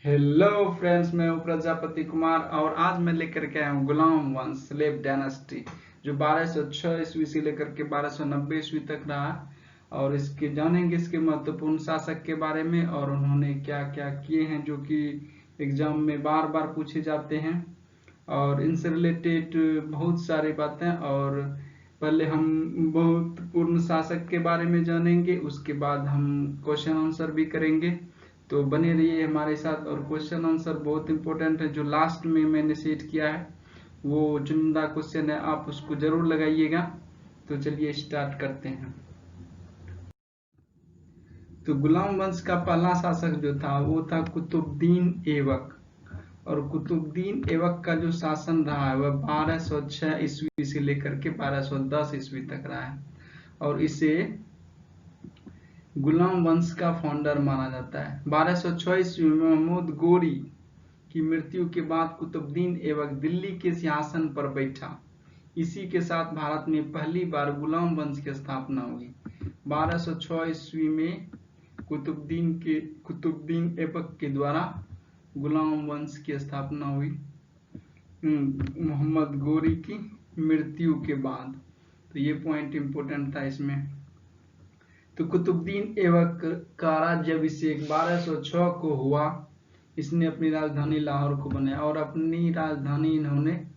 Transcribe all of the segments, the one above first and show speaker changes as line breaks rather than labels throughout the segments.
Hello friends, मैं हूं प्रजापति कुमार और आज मैं लेकर के आया हूं गुलाम वंश स्लेव डायनेस्टी जो 1206 ईस्वी से लेकर के 1290 ईस्वी तक रहा। और इसके जानेंगे इसके महत्वपूर्ण शासक के बारे में और उन्होंने क्या क्या किए हैं जो कि एग्जाम में बार बार पूछे जाते हैं। और इनसे रिलेटेड बहुत सारी बातें। और पहले हम बहुत पूर्ण शासक के बारे में जानेंगे, उसके बाद हम क्वेश्चन आंसर भी करेंगे। तो बने रहिए हमारे साथ। और क्वेश्चन आंसर बहुत इंपॉर्टेंट है, जो लास्ट में मैंने सेट किया है वो चुनिंदा क्वेश्चन है, आप उसको जरूर लगाइएगा। तो चलिए स्टार्ट करते हैं। तो गुलाम वंश का पहला शासक जो था वो था कुतुबुद्दीन ऐबक। और कुतुबुद्दीन ऐबक का जो शासन रहा है वह 1206 ईस्वी से लेकर के 1210 ईस्वी तक रहा है। और इसे गुलाम वंश का फाउंडर माना जाता है। 1206 ईस्वी में महमूद गोरी की मृत्यु के बाद कुतुबुद्दीन ऐबक दिल्ली के सिंहासन पर बैठा। इसी के साथ भारत में पहली बार गुलाम वंश की स्थापना हुई। 1206 ईस्वी में कुतुबुद्दीन ऐबक के द्वारा गुलाम वंश की स्थापना हुई मोहम्मद गोरी की मृत्यु के बाद। तो ये पॉइंट इंपोर्टेंट था इसमें। तो कुतुबुद्दीन ऐबक का राज्याभिषेक 1206 को हुआ। इसने अपनी राजधानी लाहौर को बनाया और अपनी राजधानी इन्होंने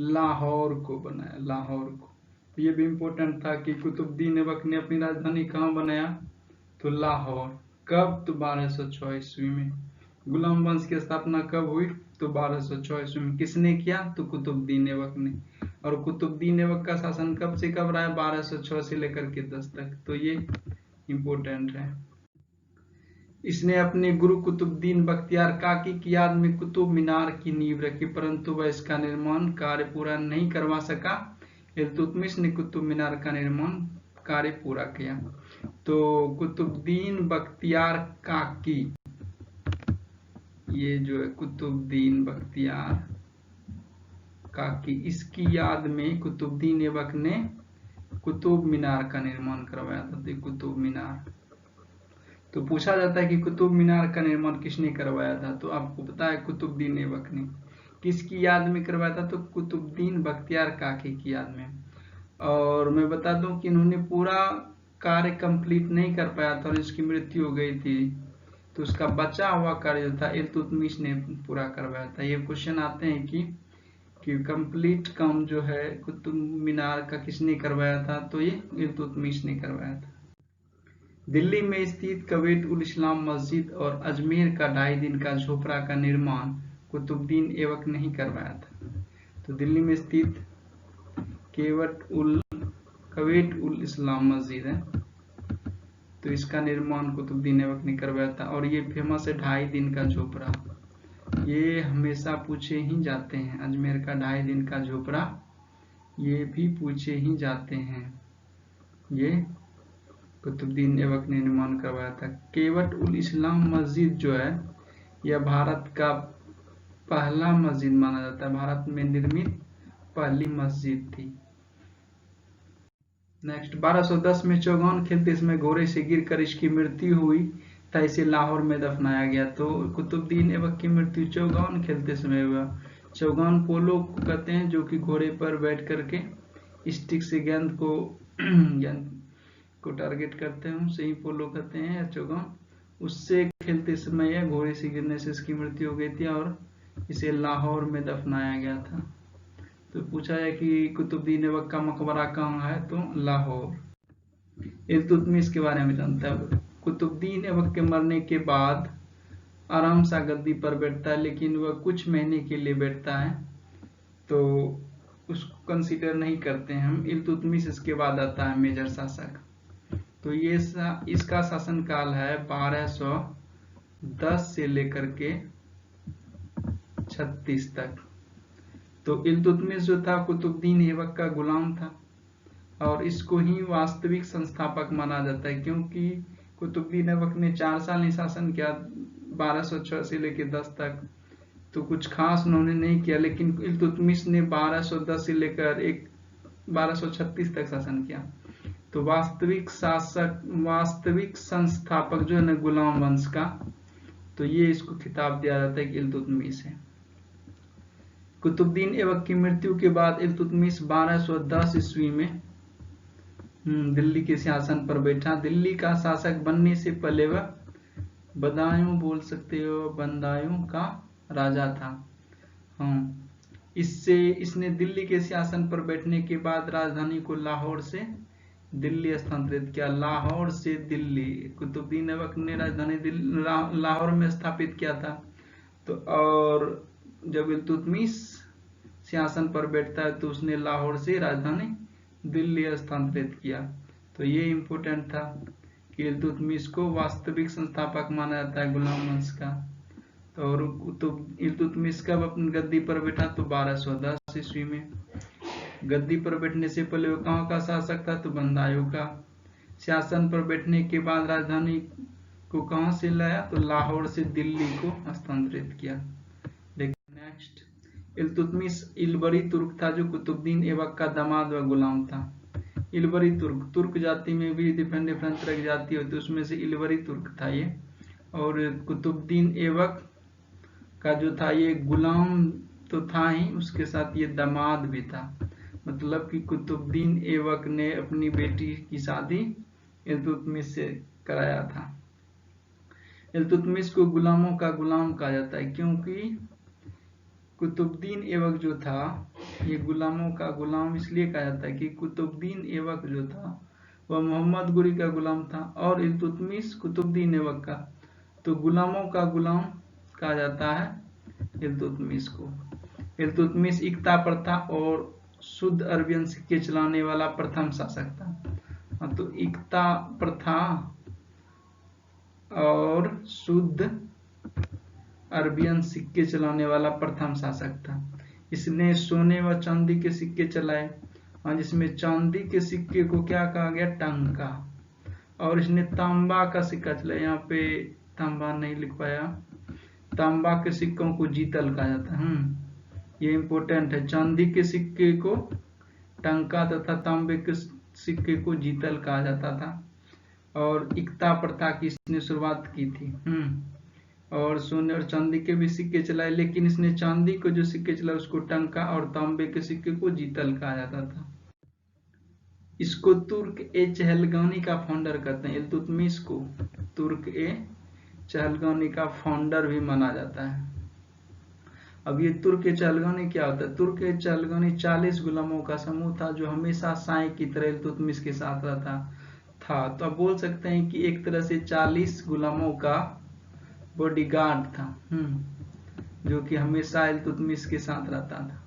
लाहौर को बनाया, लाहौर को। तो ये भी इम्पोर्टेंट था कि कुतुबुद्दीन ऐबक ने अपनी राजधानी कहाँ बनाया, तो लाहौर। कब, तो 1206 ईस्वी में। गुलाम वंश की स्थापना कब हुई, तो 1206 ईस्वी में। किसने किया, तो कुतुबुद्दीन ऐबक ने। और कुतुबुद्दीन ऐबक का शासन कब से कब रहा है, 1206 से लेकर के 10 तक। तो ये इम्पोर्टेंट है। इसने अपने गुरु कुतुबुद्दीन बख्तियार काकी की याद में कुतुब मीनार की नींव रखी, परंतु वह इसका निर्माण कार्य पूरा नहीं करवा सका। इल्तुतमिश ने कुतुब मीनार का निर्माण कार्य पूरा किया। तो कुतुबुद्दीन बख्तियार काकी, ये जो है कुतुबुद्दीन बख्तियार काकी, इसकी याद में कुतुबुद्दीन ऐबक ने कुतुब मीनार का निर्माण करवाया था। तो कुतुब मीनार, तो पूछा जाता है कि कुतुब मीनार का निर्माण किसने करवाया था, तो आपको पता है कुतुबुद्दीन ऐबक ने। किसकी याद में करवाया था, तो कुतुबुद्दीन बख्तियार काकी की याद में। और मैं बता दूं कि इन्होंने पूरा कार्य कंप्लीट नहीं कर पाया था और इसकी मृत्यु हो गई थी। तो उसका बचा हुआ कार्य जो था इल्तुतमिश ने पूरा करवाया था। ये क्वेश्चन आते हैं कि कंप्लीट काम जो है कुतुब मीनार का किसने करवाया था, तो ये इल्तुतमिश ने करवाया था। दिल्ली में स्थित कवेट उल इस्लाम मस्जिद और अजमेर का 2.5 दिन का झोपड़ा का निर्माण कुतुबुद्दीन ऐबक ने ही करवाया था। तो दिल्ली में स्थित कवेट उल इस्लाम मस्जिद है, तो इसका निर्माण कुतुबुद्दीन ऐबक ने करवाया था। और ये फेमस है 2.5 दिन का झोपड़ा, ये हमेशा पूछे ही जाते हैं। अजमेर का 2.5 दिन का झोपड़ा ये भी पूछे ही जाते हैं। ये कुतुबुद्दीन ऐबक ने निर्माण करवाया था। केवट उल इस्लाम मस्जिद जो है यह भारत का पहला मस्जिद माना जाता है, भारत में निर्मित पहली मस्जिद थी। नेक्स्ट, 1210 में चौगान खेलते समय घोड़े से गिरकर इसकी मृत्यु हुई था, इसे लाहौर में दफनाया गया। तो कुतुबुद्दीन ऐबक की मृत्यु चौगान खेलते समय हुआ। चौगान पोलो को कहते हैं, जो कि घोड़े पर बैठ करके स्टिक से गेंद को टारगेट करते हैं, उसे ही पोलो कहते हैं या चौगान। उससे खेलते समय या घोड़े से गिरने से इसकी मृत्यु हो गई थी और इसे लाहौर में दफनाया गया था। तो पूछा है कि कुतुबुद्दीन ऐबक का मकबरा कहाँ है, तो लाहौर। इल्तुतमिश के बारे में जानता है। कुतुबुद्दीन ऐबक के मरने के बाद आराम सा गद्दी पर बैठता है, लेकिन वह कुछ महीने के लिए बैठता है, तो उसको कंसीडर नहीं करते हैं हम। इल्तुतमिश इसके बाद आता है मेजर शासक। तो ये इसका शासन काल है 1210 से लेकर के 36 तक। तो इल्तुतमिश जो था कुतुबुद्दीन ऐबक का गुलाम था और इसको ही वास्तविक संस्थापक माना जाता है, क्योंकि कुतुबुद्दीन ऐबक ने 4 साल ही शासन किया 1206 से लेकर 10 तक, तो कुछ खास उन्होंने नहीं किया। लेकिन इल्तुतमिश ने 1210 से लेकर 1236 तक शासन किया। तो वास्तविक संस्थापक जो है ना गुलाम वंश का, तो ये इसको खिताब दिया जाता है कि इल्तुतमिश है। कुतुबुद्दीन ऐबक की मृत्यु के बाद इल्तुतमिश 1210 ईस्वी में दिल्ली के सिंहासन पर बैठा। दिल्ली का शासक बनने से पहले वह बदायूं बोल सकते हो, बदायूं का राजा था। इसने दिल्ली के सिंहासन पर बैठने के बाद राजधानी को लाहौर से दिल्ली स्थानांतरित किया। लाहौर से दिल्ली, कुतुबुद्दीन ऐबक ने राजधानी लाहौर में स्थापित किया था। तो और जब इल्तुतमिश सिंहासन पर बैठता है तो उसने लाहौर से राजधानी दिल्ली स्थानांतरित किया। तो ये इम्पोर्टेंट था कि इल्तुतमिश को वास्तविक संस्थापक माना जाता है गुलाम वंश का। तो और इल्तुतमिश कब अपनी गद्दी पर बैठा? तो 1210 ईस्वी में। गद्दी पर बैठने से पहले वो कहाँ का शासक था? तो बदायूं का। सिंहासन पर बैठने के बाद राजधानी को कहाँ से लाया? तो लाहौर से दिल्ली को हस्तांतरित किया। नेक्स्ट, इल्तुतमिश इलबरी तुर्क था जो कुतुबुद्दीन ऐबक का दामाद व गुलाम था। इलबरी तुर्क, तुर्क जाति में भी डिफरेंट तरह की जाति होती है, उसमें से इलबरी तुर्क था ये। और कुतुबुद्दीन ऐबक का जो था ये गुलाम तो था ही, उसके साथ ये दामाद भी था। मतलब कि कुतुबुद्दीन ऐबक ने अपनी बेटी की शादी इल्तुतमिश से कराया था। इल्तुतमिश को गुलामों का गुलाम कहा जाता है क्योंकि कुतुबुद्दीन ऐबक जो था ये गुलामों का गुलाम इसलिए कहा जाता है कि कुतुबुद्दीन ऐबक जो था वह मोहम्मद गुरी का गुलाम था और इल्तुतमिश कुतुबुद्दीन ऐबक का, तो गुलामों का गुलाम कहा जाता है इल्तुतमिश को। इल्तुतमिश इक्ता प्रथा और शुद्ध अरबियन सिक्के चलाने वाला प्रथम शासक था। तो इक्ता प्रथा और शुद्ध अरबियन सिक्के चलाने वाला प्रथम शासक था। इसने सोने व चांदी के सिक्के चलाए, जिसमें चांदी के सिक्के को क्या कहा गया? टंका। और इसने तांबा का सिक्का चलाया, यहाँ पे तांबा नहीं लिख पाया, तांबा के सिक्कों को जीतल कहा जाता है। ये इम्पोर्टेंट है। चांदी के सिक्के को टंका तथा तांबे के सिक्के को जीतल कहा जाता था। और इक्ता प्रथा की इसने शुरुआत की थी। और सोने और चांदी के भी सिक्के चलाए, लेकिन इसने चांदी को जो सिक्के चलाए उसको टंका और तांबे के सिक्के को जीतल कहा जाता था। इसको तुर्क ए चहलगानी का फाउंडर कहते हैं। इल्तुतमिश को तुर्क ए चहलगानी का फाउंडर भी माना जाता है। अब ये तुर्क ए चहलगानी क्या होता है? तुर्क ए चहलगानी 40 गुलामों का समूह था जो हमेशा साई की तरह इल्तुतमिश के साथ रहता था। तो आप बोल सकते हैं कि एक तरह से 40 गुलामों का बॉडीगार्ड था, जो कि हमेशा इल्तुतमिश के साथ रहता था।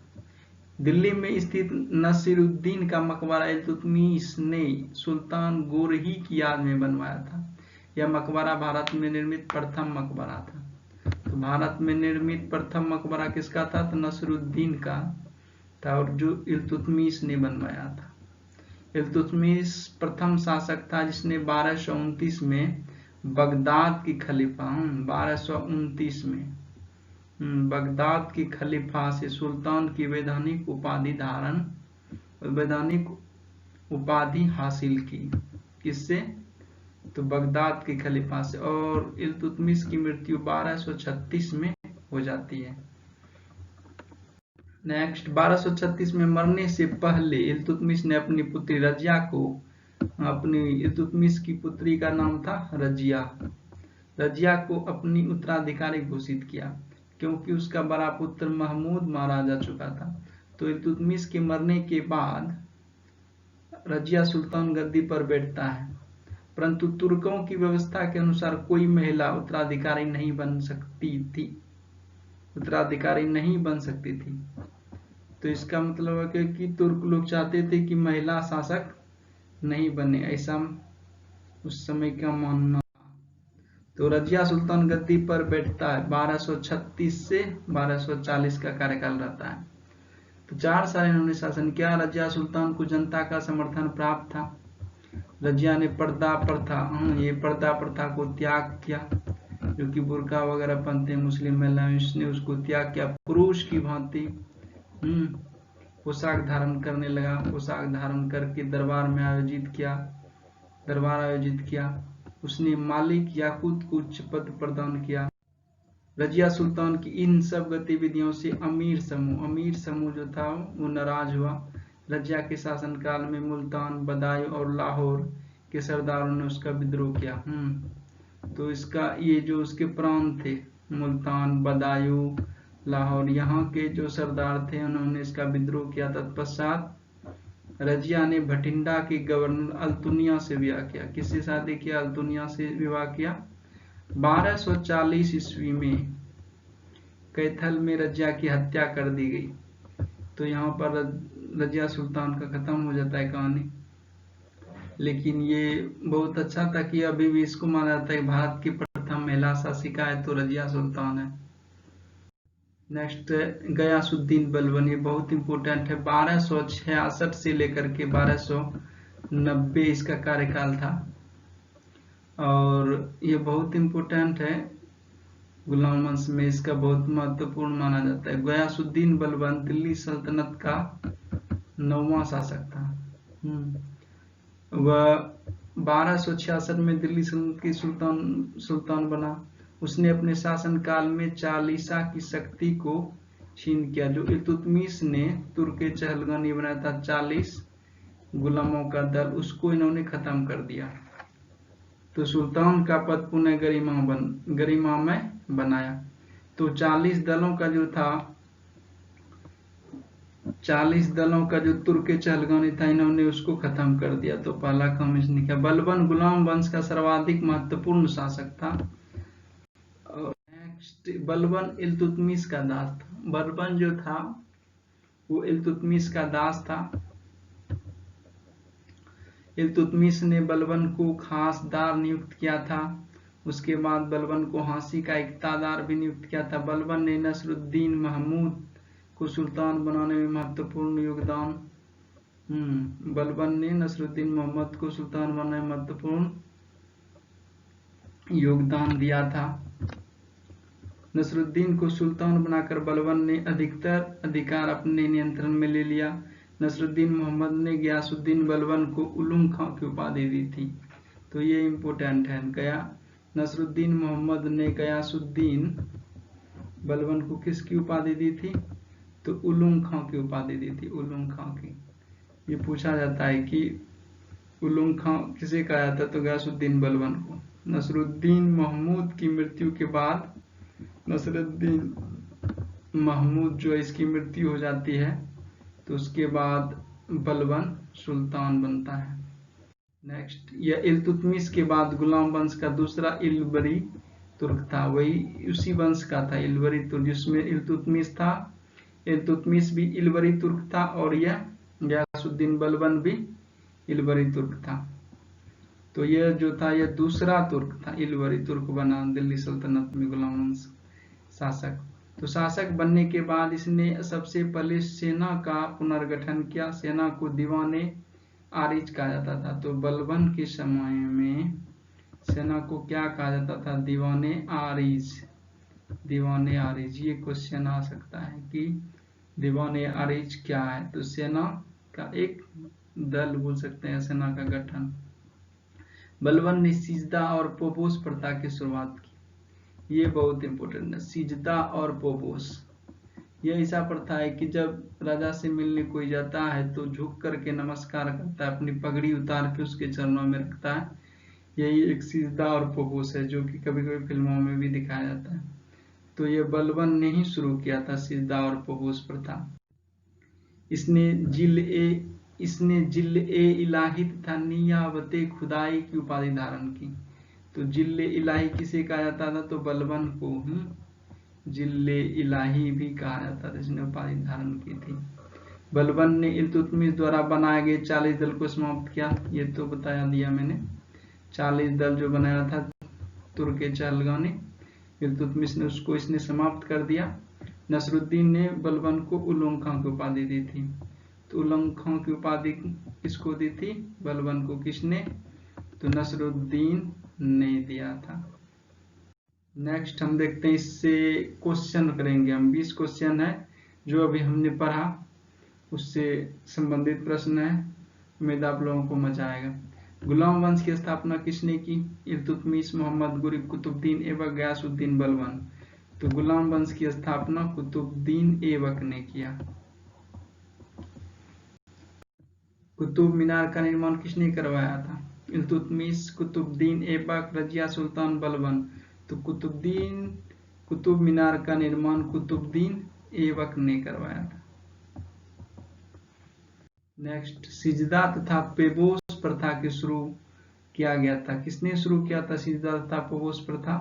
दिल्ली में स्थित नसीरुद्दीन का मकबरा इल्तुतमिश ने सुल्तान गोरही की याद में बनवाया था। यह मकबरा भारत में निर्मित प्रथम मकबरा था। तो भारत में निर्मित प्रथम मकबरा किसका था? तो नसीरुद्दीन का था, और जो इल्तुतमिश ने बनवाया था। इल्तुतमिश प्रथम शासक था जिसने 1229 में बगदाद की खलीफा 1229 में बगदाद की खलीफा से सुल्तान की वैधानिक उपाधि हासिल की। किससे? तो बगदाद के खलीफा से। और इल्तुतमिश की मृत्यु 1236 में हो जाती है। नेक्स्ट, 1236 में मरने से पहले इल्तुतमिश ने अपनी पुत्री रजिया को, इल्तुतमिश की पुत्री का नाम था रजिया को अपनी उत्तराधिकारी घोषित किया क्योंकि उसका बड़ा पुत्र महमूद मारा जा चुका था। तो इल्तुतमिश के मरने के बाद रजिया सुल्तान गद्दी पर बैठता है, परंतु तुर्कों की व्यवस्था के अनुसार कोई महिला उत्तराधिकारी नहीं बन सकती थी। तो इसका मतलब है कि तुर्क लोग चाहते थे कि महिला शासक नहीं बने, ऐसा उस समय का मानना। तो रजिया सुल्तान गद्दी पर बैठता है। 1236 से 1240 का कार्यकाल रहता है। तो 4 साल इन्होंने शासन किया। रजिया सुल्तान को जनता का समर्थन प्राप्त था। रजिया ने पर्दा प्रथा को त्याग किया, जो कि बुर्का वगैरह पहनते मुस्लिम महिलाएं, इसने उसको त्याग किया। पुरुष की भांति पोशाक धारण करने लगा। पोशाक धारण करके दरबार आयोजित किया। उसने मालिक याकूत को उच्च पद प्रदान किया। रजिया सुल्तान की इन सब गतिविधियों से अमीर समूह जो था वो नाराज हुआ। रजिया के शासनकाल में मुल्तान, बदायूं और लाहौर के सरदारों ने उसका विद्रोह किया। तो इसका ये जो उसके प्रांत थे, मुल्तान, बदायूं, लाहौर, यहाँ के जो सरदार थे उन्होंने इसका विद्रोह किया। तत्पश्चात रजिया ने भटिंडा के गवर्नर अल्तुनिया से विवाह किया। किससे शादी किया? अल्तुनिया से विवाह किया। 1240 ईस्वी में कैथल में रजिया की हत्या कर दी गई। तो यहाँ पर रजिया सुल्तान का खत्म हो जाता है कहानी। लेकिन ये बहुत अच्छा था कि अभी भी इसको माना जाता है भारत की प्रथम महिला शासिका है तो रजिया सुल्तान है। नेक्स्ट गयासुद्दीन बलबन, ये बहुत इंपोर्टेंट है। 1266 से लेकर के 1290 इसका कार्यकाल था और ये बहुत इंपोर्टेंट है। गुलाम वंश में इसका बहुत महत्वपूर्ण माना जाता है। गयासुद्दीन बलबन दिल्ली सल्तनत का 9वां शासक था। वह 1266 में दिल्ली सल्तनत की सुल्तान बना। उसने अपने शासनकाल में चालीसा की शक्ति को छीन किया। जो इल्तुतमिश ने तुर्क चहलगानी बनाया था 40 गुलामों का दल, उसको इन्होंने खत्म कर दिया। तो सुल्तान का पद पुनः गरिमा में बनाया। तो 40 दलों का जो था, 40 दलों का जो तुर्क चहलगानी था, इन्होंने उसको खत्म कर दिया। तो पहला काम इसने किया। बलबन गुलाम वंश का सर्वाधिक महत्वपूर्ण शासक था। नेक्स्ट, बलबन इल्तुतमिश का दास था। बलबन जो था वो इल्तुतमिश का दास था। इल्तुतमिश ने बलबन को खासदार नियुक्त किया था। उसके बाद बलबन को हांसी का इक्तादार भी नियुक्त किया था। बलबन ने नसरुद्दीन महमूद को सुल्तान बनाने में महत्वपूर्ण योगदान बलबन ने नसरुद्दीन मोहम्मद को सुल्तान बनाने में महत्वपूर्ण योगदान दिया था। नसरुद्दीन को सुल्तान बनाकर बलबन ने अधिकतर अधिकार अपने नियंत्रण में ले लिया। नसरुद्दीन मोहम्मद ने गयासुद्दीन बलबन को उलुग खां की उपाधि दी थी। तो ये इम्पोर्टेंट है। नसरुद्दीन मोहम्मद ने गयासुद्दीन बलबन को किसकी उपाधि दी थी? तो उलुग खां की उपाधि दी थी। उलुग खां की। ये पूछा जाता है कि उलुग खां किसे कहा जाता है? तो गयासुद्दीन बलबन को। नसरुद्दीन महमूद की मृत्यु के बाद, नसरुद्दीन महमूद जो इसकी मृत्यु हो जाती है, तो उसके बाद बलबन सुल्तान बनता है। नेक्स्ट, यह इल्तुतमिश के बाद गुलाम वंश का दूसरा इल्बरी तुर्क था। वही उसी वंश का था इल्बरी तुर्क, जिसमें इल्तुतमिश था। इल्तुतमिश भी इल्बरी तुर्क था और यह गयासुद्दीन बलबन भी इल्बरी तुर्क था। तो यह जो था यह दूसरा तुर्क था, इल्बरी तुर्क बना दिल्ली सल्तनत में गुलाम वंश शासक। तो शासक बनने के बाद इसने सबसे पहले सेना का पुनर्गठन किया। सेना को दीवाने आरिज कहा जाता था। तो बलबन के समय में सेना को क्या कहा जाता था? दीवाने आरिज। दीवाने आरिज, ये क्वेश्चन आ सकता है कि दीवाने आरिज क्या है? तो सेना का एक दल बोल सकते हैं, सेना का गठन। बलबन ने सिजदा और पोपोस प्रथा की शुरुआत की। ये बहुत इंपॉर्टेंट है। सिजदा और पोपोस, यह ऐसा प्रथा है कि जब राजा से मिलने कोई जाता है तो झुक करके नमस्कार करता है, अपनी पगड़ी उतार के उसके चरणों में रखता है। यही एक सिजदा और पोपोस है, जो कि कभी कभी फिल्मों में भी दिखाया जाता है। तो ये बलबन ने ही शुरू किया था सिजदा और पोपोस प्रथा। इसने जिल ए इलाही तथा नियावते खुदाई की उपाधि धारण की। तो जिले इलाही किसे कहा जाता था? तो बलबन को ही जिले इलाही भी कहा जाता था, जिसने उपाधि धारण की थी। बलबन ने इल्तुतमिश द्वारा बनाए गए 40 दल को समाप्त किया। ये तो बताया दिया मैंने। 40 दल जो बनाया था तुर्क चहलगानी, इल्तुतमिश ने उसको इसने समाप्त कर दिया। नसरुद्दीन ने बलबन को उलुग खां की उपाधि दी थी। तो उलुग खां की उपाधि किसको दी थी? बलबन को। किसने? तो नसरुद्दीन ने दिया था। नेक्स्ट हम देखते हैं, इससे क्वेश्चन करेंगे हम। 20 क्वेश्चन है जो अभी हमने पढ़ा, उससे संबंधित प्रश्न है। उम्मीद आप लोगों को मजा आएगा। गुलाम वंश की स्थापना किसने की? इल्तुतमिश, मोहम्मद, गुरी कुतुबुद्दीन एवं गयासुद्दीन बलबन। तो गुलाम वंश की स्थापना कुतुबुद्दीन ऐबक ने किया। कुतुब मीनार का निर्माण किसने करवाया था? इल्तुतमिश, कुतुबुद्दीन ऐबक, रजिया सुल्तान बलबन। तो कुतुब मीनार का निर्माण कुतुबुद्दीन ऐबक ने करवाया था। नेक्स्ट, सिजदा तथा पेबोस प्रथा की शुरू किया गया था? किसने शुरू किया था सिजदा तथा पेबोस प्रथा?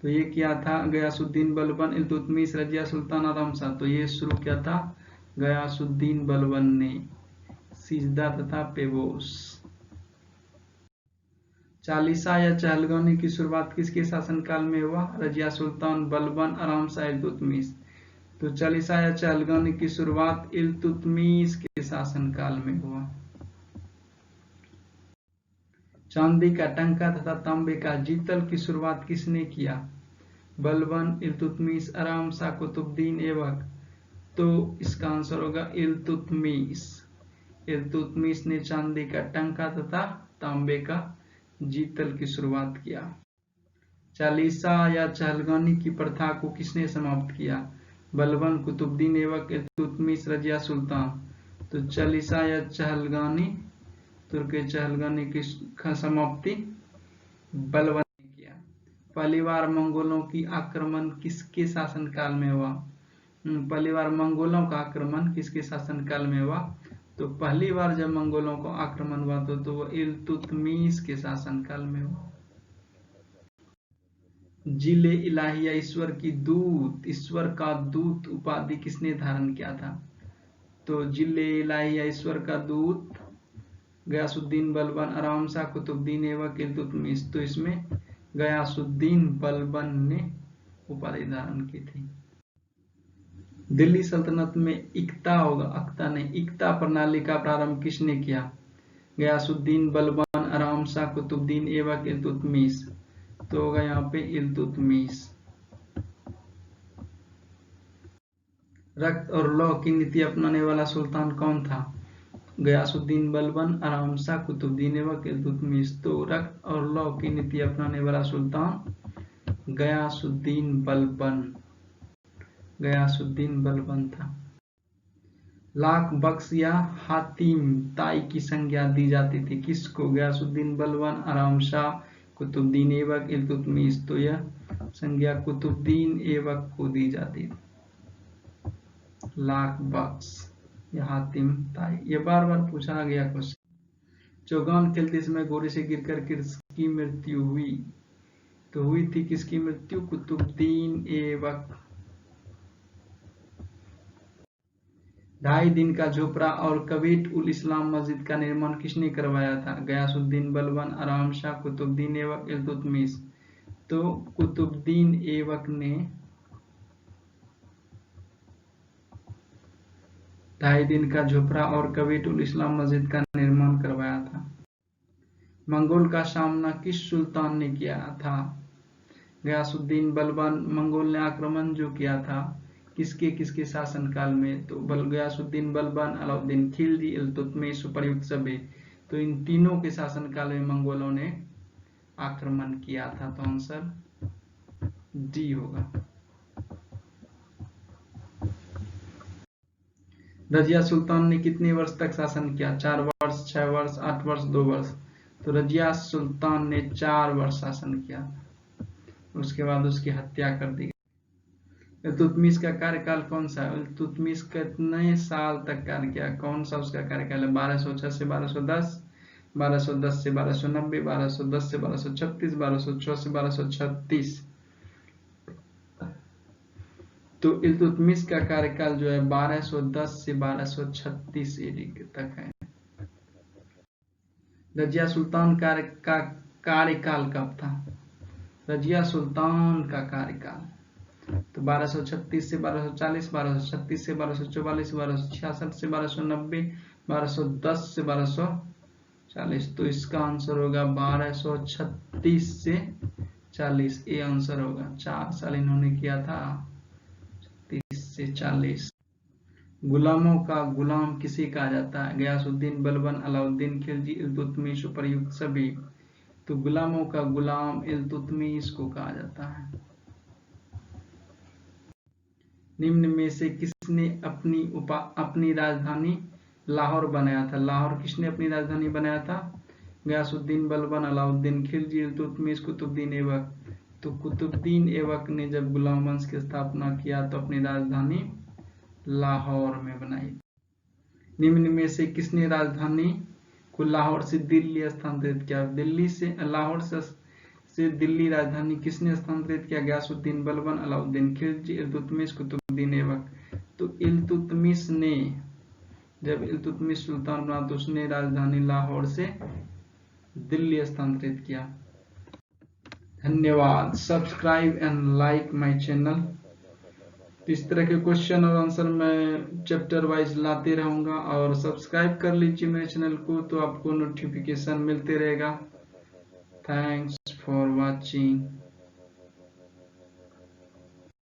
तो ये किया था गयासुद्दीन बलबन, इल्तुतमिश, रजिया सुल्तान और हमसा। तो ये शुरू किया था गयासुद्दीन बलबन ने सिजदा तथा पेबोस। चालीसा या चहलगानी की शुरुआत किसके शासनकाल में हुआ? रजिया सुल्तान बलबन, आराम शाह, इल्तुतमिश। तो चालीसा या चहलगानी की शुरुआत इल्तुतमिश के शासनकाल में हुआ। चांदी का टंका तथा तांबे का जीतल की शुरुआत किसने किया? बलबन, इल्तुतमिश, आराम शाह, कुतुबुद्दीन ऐबक। तो इसका आंसर होगा इल्तुतमिश। इल्तुतमिश ने चांदी का टंका तथा तांबे का जीतल की शुरुआत किया। चालीसा या चहलगानी की प्रथा को किसने समाप्त किया? बलबन, कुतुबुद्दीन ऐबक, इल्तुतमिश, रजिया सुल्तान। तो चालीसा या चहलगानी तुर्क चहलगानी की समाप्ति बलबन ने किया। पहली बार मंगोलों की आक्रमण किसके शासनकाल में हुआ? पहली बार मंगोलों का आक्रमण किसके शासनकाल में हुआ? तो पहली बार जब मंगोलों को आक्रमण हुआ तो वो इल्तुतमिश के शासनकाल में हुआ। जिले इलाहिया ईश्वर की दूत, ईश्वर का दूत उपाधि किसने धारण किया था? तो जिले इलाहिया ईश्वर का दूत गयासुद्दीन बलबन, आराम शाह, कुतुबुद्दीन ऐबक, इल्तुतमिश। तो इसमें गयासुद्दीन बलबन ने उपाधि धारण की थी। दिल्ली सल्तनत में इक्ता प्रणाली का प्रारंभ किसने किया? गयासुद्दीन बलबन, आराम शाह, कुतुबुद्दीन ऐबक, इल्तुतमिश। तो होगा यहाँ पे इल्तुतमिश। रक्त और लौह की नीति अपनाने वाला सुल्तान कौन था? गयासुद्दीन बलबन, आराम शाह, कुतुबुद्दीन ऐबक, इल्तुतमिश। तो रक्त और लौह की नीति अपनाने वाला सुल्तान गयासुद्दीन बलबन था। लाख बख्श या हातिम ताई की संज्ञा दी जाती थी किसको? गयासुद्दीन बलबन, आराम शाह, कुतुबुद्दीन ऐबक, इल्तुतमिश। तो यह संज्ञा कुतुबुद्दीन ऐबक को दी जाती थी। लाख बख्श या हातिम ताई, ये बार बार पूछा गया क्वेश्चन। चौगान खेलते समय घोड़े से गिरकर किसकी मृत्यु हुई? तो हुई थी किसकी मृत्यु? कुतुबुद्दीन ऐबक। 2.5 दिन का झोपड़ा और कबीट उल इस्लाम मस्जिद का निर्माण किसने करवाया था? गयासुद्दीन बलबन, आराम शाह, कुतुबुद्दीन ऐबक, इल्तुतमिश। तो कुतुबुद्दीन ऐबक ने 2.5 दिन का झोपड़ा और कबीट उल इस्लाम मस्जिद का निर्माण करवाया था। मंगोल का सामना किस सुल्तान ने किया था? गयासुद्दीन बलबन। मंगोल ने आक्रमण जो किया था किसके शासनकाल में? तो गयासुद्दीन बलबन, अलाउद्दीन खिलजी, इल्तुतमिश, उपर्युक्त सभी। तो इन तीनों के शासनकाल में मंगोलों ने आक्रमण किया था। तो आंसर डी होगा। रजिया सुल्तान ने कितने वर्ष तक शासन किया? 4 वर्ष, 6 वर्ष, 8 वर्ष, 2 वर्ष। तो रजिया सुल्तान ने 4 वर्ष शासन किया, उसके बाद उसकी हत्या कर दी गई। इल्तुतमिश का कार्यकाल कौन सा है? इल्तुतमिश कितने साल तक कार्य किया? कौन सा उसका कार्यकाल है? 1206 से 1210, 1210 से 1290, 1210 से 1236, 1206 से 1236। तो इल्तुतमिश का कार्यकाल जो है 1210 से 1236 एडी तक है। रजिया सुल्तान का कार्यकाल कब था? रजिया सुल्तान का कार्यकाल तो 1236 से 1240, 1236 से 1244, 1266 से 1290, 1210 से 1240। तो इसका आंसर होगा 1236 से 40। ये आंसर होगा। 4 साल इन्होंने किया था, 30 से 40। गुलामों का गुलाम किसे कहा जाता है? गयासुद्दीन बलबन, अलाउद्दीन खिलजी, इल्तुतमिश, उपर्युक्त सभी। तो गुलामों का गुलाम इल्तुतमिश को कहा जाता है। निम्न में से किसने अपनी राजधानी लाहौर बनाया था? लाहौर किसने अपनी राजधानी बनाया था? गयासुद्दीन बलबन, अलाउद्दीन खिलजी, इल्तुतमिश, कुतुबुद्दीन ऐबक। तो कुतुबुद्दीन ऐबक ने जब गुलाम वंश की स्थापना किया तो अपनी राजधानी लाहौर में बनाई। निम्न में से किसने राजधानी को लाहौर से दिल्ली स्थानांतरित किया? लाहौर से दिल्ली राजधानी किसने स्थानांतरित किया? गयासुद्दीन बलबन, अलाउद्दीन खिलजी, इल्तुतमिश, कुतुबुद्दीन ऐबक। तो इल्तुतमिश ने, जब इल्तुतमिश सुल्तान बना तो उसने राजधानी लाहौर से दिल्ली स्थानांतरित किया। धन्यवाद। Subscribe and like my channel. इस तरह के क्वेश्चन और आंसर मैं चैप्टर वाइज लाते रहूंगा, और सब्सक्राइब कर लीजिए मेरे चैनल को तो आपको नोटिफिकेशन मिलते रहेगा। Thanks for watching.